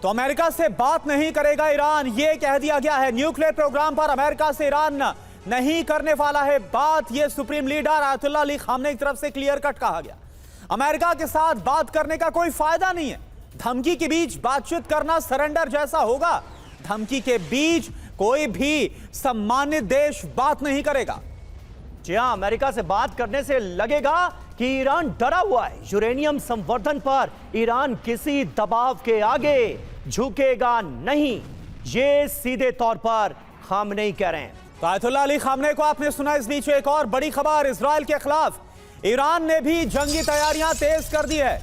तो अमेरिका से बात नहीं करेगा ईरान, यह कह दिया गया है। न्यूक्लियर प्रोग्राम पर अमेरिका से ईरान नहीं करने वाला है बात, यह supreme leader Ayatollah Ali Khamenei की तरफ से क्लियर कट कहा गया। अमेरिका के साथ बात करने का कोई फायदा नहीं है। धमकी के बीच बातचीत करना सरेंडर जैसा होगा। धमकी के बीच कोई भी सम्मानित देश बात नहीं करेगा। जी हां, अमेरिका से बात करने से लगेगा कि ईरान डरा हुआ है। यूरेनियम संवर्धन पर ईरान किसी दबाव के आगे झुकेगा नहीं, ये सीधे तौर पर खामनेई कह रहे हैं। तो आयतुल्लाह अली खामनेई को आपने सुना। इस बीच एक और बड़ी खबर इजराइल के खिलाफ। ईरान ने भी जंगी तैयारियां तेज कर दी है।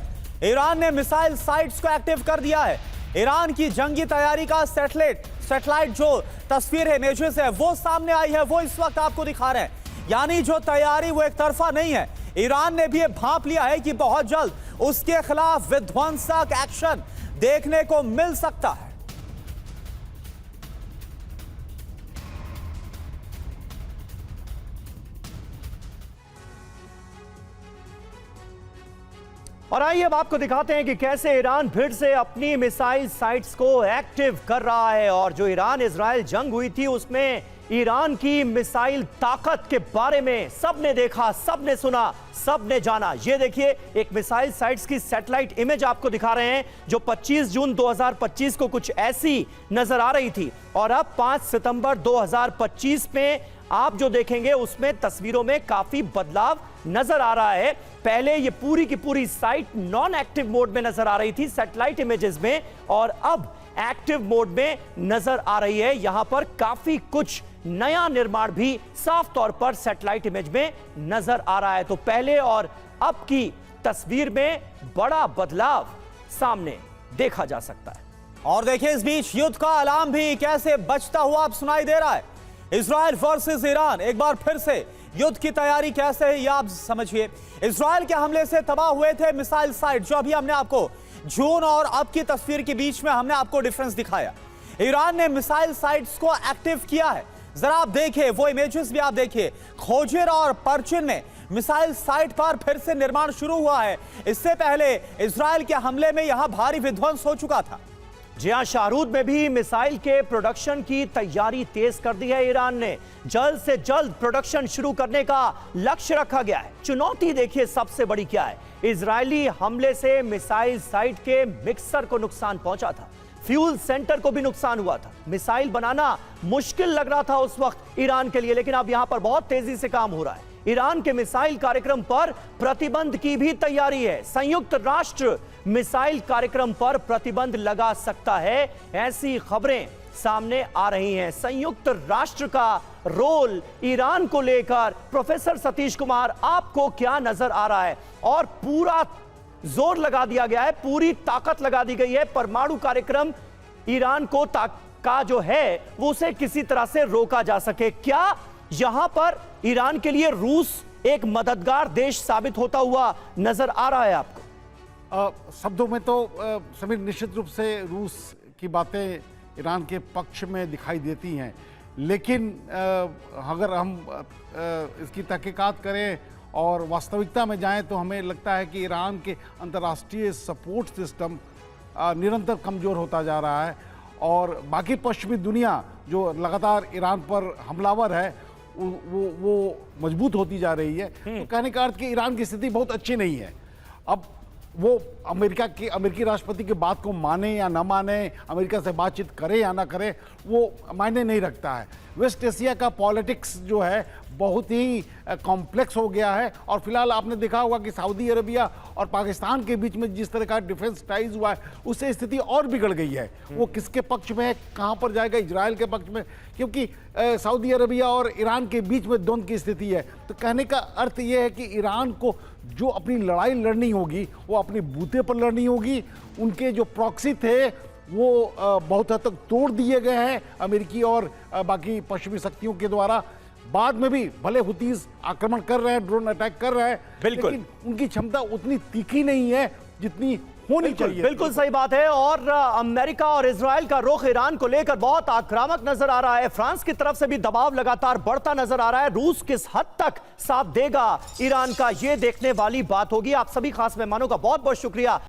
ईरान ने मिसाइल साइट्स को एक्टिव कर दिया है। ईरान की जंगी तैयारी का सैटेलाइट जो तस्वीर है, इमेजेस है, वो सामने आई है, वो इस वक्त आपको दिखा रहे हैं। यानी जो तैयारी वो एक तरफा नहीं है। ईरान ने भी भांप लिया है कि बहुत जल्द उसके खिलाफ विध्वंसक एक्शन देखने को मिल सकता है। और आइए अब आपको दिखाते हैं कि कैसे ईरान फिर से अपनी मिसाइल साइट्स को एक्टिव कर रहा है। और जो ईरान इजराइल जंग हुई थी उसमें ईरान की मिसाइल ताकत के बारे में सबने देखा, सबने सुना, सबने जाना। ये देखिए, एक मिसाइल साइट्स की सैटेलाइट इमेज आपको दिखा रहे हैं जो 25 जून 2025 को कुछ ऐसी नजर आ रही थी। और अब 5 सितंबर 2025 में आप जो देखेंगे उसमें तस्वीरों में काफी बदलाव नजर आ रहा है। पहले ये पूरी की पूरी साइट नॉन एक्टिव मोड में नजर आ रही थी सैटेलाइट इमेजेस में, और अब एक्टिव मोड में नजर आ रही है। यहां पर काफी कुछ नया निर्माण भी साफ तौर पर सैटेलाइट इमेज में नजर आ रहा है। तो पहले और अब की तस्वीर में बड़ा बदलाव सामने देखा जा सकता है। और देखिए, इस बीच युद्ध का अलार्म भी कैसे बजता हुआ अब सुनाई दे रहा है। इजराइल वर्सेस ईरान, एक बार फिर से युद्ध की तैयारी कैसे है ये आप समझिए। इजराइल के हमले से तबाह हुए थे मिसाइल साइट, जो अभी हमने आपको जून और अब की तस्वीर के बीच में हमने आपको डिफरेंस दिखाया। ईरान ने मिसाइल साइट्स को एक्टिव किया है। जरा आप देखिए, वो इमेजेस भी आप देखिए। खोजेर और परचिन में मिसाइल साइट पर फिर से निर्माण शुरू हुआ है। इससे पहले इजराइल के हमले में यहां भारी विध्वंस हो चुका था। जी हां, शाहरुद में भी मिसाइल के प्रोडक्शन की तैयारी तेज कर दी है ईरान ने। जल्द से जल्द प्रोडक्शन शुरू करने का लक्ष्य रखा गया है। चुनौती देखिए सबसे बड़ी क्या है। इजरायली हमले से मिसाइल साइट के मिक्सर को नुकसान पहुंचा था, फ्यूल सेंटर को भी नुकसान हुआ था। मिसाइल बनाना मुश्किल लग रहा था उस वक्त ईरान के लिए, लेकिन अब यहां पर बहुत तेजी से काम हो रहा है। ईरान के मिसाइल कार्यक्रम पर प्रतिबंध की भी तैयारी है। संयुक्त राष्ट्र मिसाइल कार्यक्रम पर प्रतिबंध लगा सकता है, ऐसी खबरें सामने आ रही हैं। संयुक्त राष्ट्र का रोल ईरान को लेकर प्रोफेसर सतीश कुमार, आपको क्या नजर आ रहा है? और पूरा जोर लगा दिया गया है, पूरी ताकत लगा दी गई है परमाणु कार्यक्रम ईरान को का जो है वो उसे किसी तरह से रोका जा सके। क्या यहां पर ईरान के लिए रूस एक मददगार देश साबित होता हुआ नजर आ रहा है आपको? शब्दों में तो समीर निश्चित रूप से रूस की बातें ईरान के पक्ष में दिखाई देती हैं, लेकिन अगर हम इसकी तहकीकात करें और वास्तविकता में जाएं तो हमें लगता है कि ईरान के अंतर्राष्ट्रीय सपोर्ट सिस्टम निरंतर कमज़ोर होता जा रहा है, और बाकी पश्चिमी दुनिया जो लगातार ईरान पर हमलावर है वो मजबूत होती जा रही है। तो कहने का अर्थ कि ईरान की स्थिति बहुत अच्छी नहीं है। अब वो अमेरिकी राष्ट्रपति की बात को माने या ना माने, अमेरिका से बातचीत करे या ना करे, वो मायने नहीं रखता है। वेस्ट एशिया का पॉलिटिक्स जो है बहुत ही कॉम्प्लेक्स हो गया है, और फिलहाल आपने देखा होगा कि सऊदी अरबिया और पाकिस्तान के बीच में जिस तरह का डिफेंस टाइज हुआ है उससे स्थिति और बिगड़ गई है। वो किसके पक्ष में है, कहाँ पर जाएगा? इजराइल के पक्ष में, क्योंकि सऊदी अरबिया और ईरान के बीच में द्वंद्व की स्थिति है। तो कहने का अर्थ ये है कि ईरान को जो अपनी लड़ाई लड़नी होगी वो अपनी बूते पर लड़नी होगी। उनके जो प्रॉक्सी थे वो बहुत हद तक तोड़ दिए गए हैं अमेरिकी और बाकी पश्चिमी शक्तियों के द्वारा। बाद में भी भले हुतीज आक्रमण कर रहे हैं, ड्रोन अटैक कर रहे हैं, लेकिन उनकी क्षमता उतनी तीखी नहीं है जितनी होनी चाहिए। बिल्कुल सही बात है। और अमेरिका और इजराइल का रुख ईरान को लेकर बहुत आक्रामक नजर आ रहा है। फ्रांस की तरफ से भी दबाव लगातार बढ़ता नजर आ रहा है। रूस किस हद तक साथ देगा ईरान का, यह देखने वाली बात होगी। आप सभी खास मेहमानों का बहुत बहुत शुक्रिया।